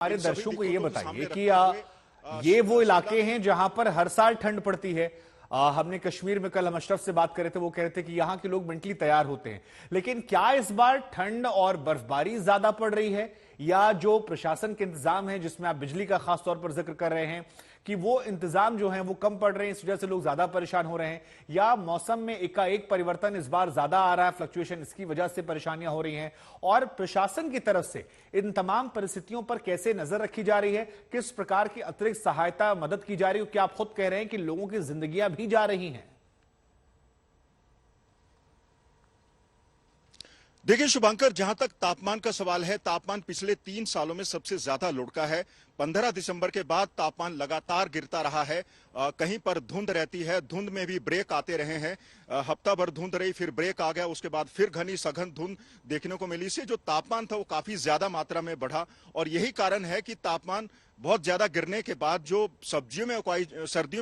हमारे दर्शकों को ये बताइए कि ये वो इलाके हैं जहां पर हर साल ठंड पड़ती है। हमने कश्मीर में कल हम अशरफ से बात कर रहे थे, वो कह रहे थे कि यहां के लोग मेंटली तैयार होते हैं, लेकिन क्या इस बार ठंड और बर्फबारी ज्यादा पड़ रही है या जो प्रशासन के इंतजाम है जिसमें आप बिजली का खास तौर पर जिक्र कर रहे हैं कि वो इंतजाम जो है वो कम पड़ रहे हैं, इस वजह से लोग ज्यादा परेशान हो रहे हैं, या मौसम में एकाएक परिवर्तन इस बार ज्यादा आ रहा है, फ्लक्चुएशन, इसकी वजह से परेशानियां हो रही हैं? और प्रशासन की तरफ से इन तमाम परिस्थितियों पर कैसे नजर रखी जा रही है, किस प्रकार की अतिरिक्त सहायता मदद की जा रही है? क्या आप खुद कह रहे हैं कि लोगों की जिंदगियां भी जा रही हैं? देखिए शुभांकर, जहां तक तापमान का सवाल है, तापमान पिछले 3 सालों में सबसे ज्यादा लुढ़का है। 15 दिसंबर के बाद तापमान लगातार गिरता रहा है। कहीं पर धुंध रहती है, धुंध में भी ब्रेक आते रहे हैं। हफ्ता भर धुंध रही, फिर ब्रेक आ गया, उसके बाद फिर घनी सघन धुंध देखने को मिली। इससे जो तापमान था वो काफी ज्यादा मात्रा में बढ़ा, और यही कारण है कि तापमान बहुत ज्यादा गिरने के बाद जो सर्दियों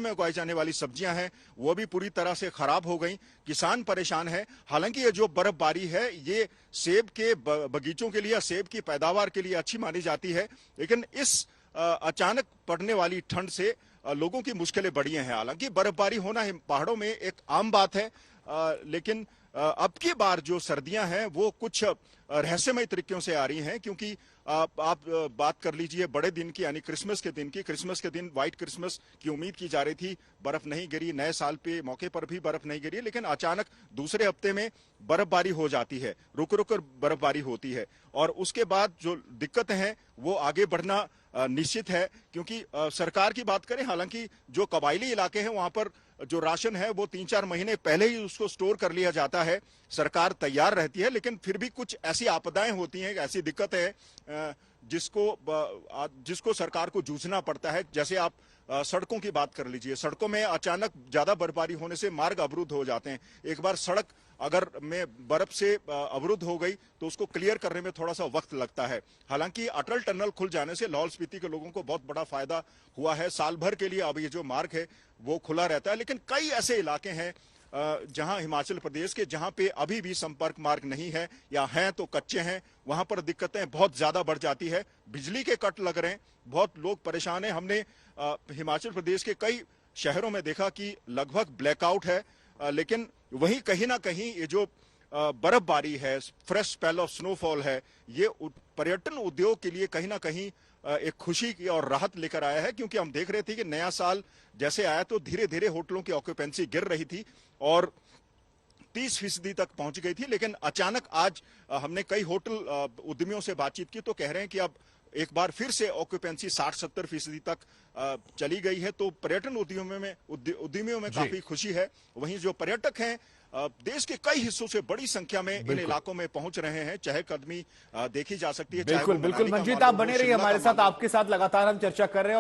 में उगाई जाने वाली सब्जियां हैं वो भी पूरी तरह से खराब हो गई। किसान परेशान है। हालांकि ये जो बर्फबारी है ये सेब के बगीचों के लिए या सेब की पैदावार के लिए अच्छी मानी जाती है, लेकिन इस अचानक पड़ने वाली ठंड से लोगों की मुश्किलें बढ़ी हैं। हालांकि बर्फबारी होना पहाड़ों में एक आम बात है, लेकिन अब की बार जो सर्दियां हैं वो कुछ रहस्यमय तरीकों से आ रही हैं, क्योंकि आप बात कर लीजिए बड़े दिन की, यानी क्रिसमस के दिन की। क्रिसमस के दिन व्हाइट क्रिसमस की उम्मीद की जा रही थी, बर्फ नहीं गिरी। नए साल पे मौके पर भी बर्फ नहीं गिरी, लेकिन अचानक दूसरे हफ्ते में बर्फबारी हो जाती है, रुक रुक कर बर्फबारी होती है, और उसके बाद जो दिक्कतें हैं वो आगे बढ़ना निश्चित है। क्योंकि सरकार की बात करें, हालांकि जो कबायली इलाके हैं वहां पर जो राशन है वो 3-4 महीने पहले ही उसको स्टोर कर लिया जाता है, सरकार तैयार रहती है, लेकिन फिर भी कुछ ऐसी आपदाएं होती हैं, ऐसी दिक्कतें हैं जिसको सरकार को जूझना पड़ता है। जैसे आप सड़कों की बात कर लीजिए, सड़कों में अचानक ज्यादा बर्फबारी होने से मार्ग अवरुद्ध हो जाते हैं। एक बार सड़क अगर में बर्फ से अवरुद्ध हो गई तो उसको क्लियर करने में थोड़ा सा वक्त लगता है। हालांकि अटल टनल खुल जाने से लाहौल स्पीति के लोगों को बहुत बड़ा फायदा हुआ है। साल भर के लिए अब ये जो मार्ग है वो खुला रहता है, लेकिन कई ऐसे इलाके हैं जहां हिमाचल प्रदेश के जहां पे अभी भी संपर्क मार्ग नहीं है या हैं तो कच्चे हैं, वहां पर दिक्कतें बहुत ज्यादा बढ़ जाती है। बिजली के कट लग रहे हैं, बहुत लोग परेशान हैं। हमने हिमाचल प्रदेश के कई शहरों में देखा कि लगभग ब्लैकआउट है, लेकिन वहीं कहीं ना कहीं ये जो बर्फबारी है, फ्रेश स्पेल ऑफ स्नोफॉल है, ये पर्यटन उद्योग के लिए कहीं ना कहीं एक खुशी की और राहत लेकर आया है। क्योंकि हम देख रहे थे कि नया साल जैसे आया तो धीरे धीरे होटलों की ऑक्यूपेंसी गिर रही थी और 30% तक पहुंच गई थी, लेकिन अचानक आज हमने कई होटल उद्यमियों से बातचीत की तो कह रहे हैं कि अब एक बार फिर से ऑक्यूपेंसी 60-70% तक चली गई है। तो पर्यटन उद्यमियों में काफी खुशी है। वहीं जो पर्यटक हैं देश के कई हिस्सों से बड़ी संख्या में इन इलाकों में पहुंच रहे हैं, चहलकदमी देखी जा सकती है। बिल्कुल बिल्कुल, मंजीत आप बने रहिए हमारे साथ, आपके साथ लगातार हम चर्चा कर रहे हैं।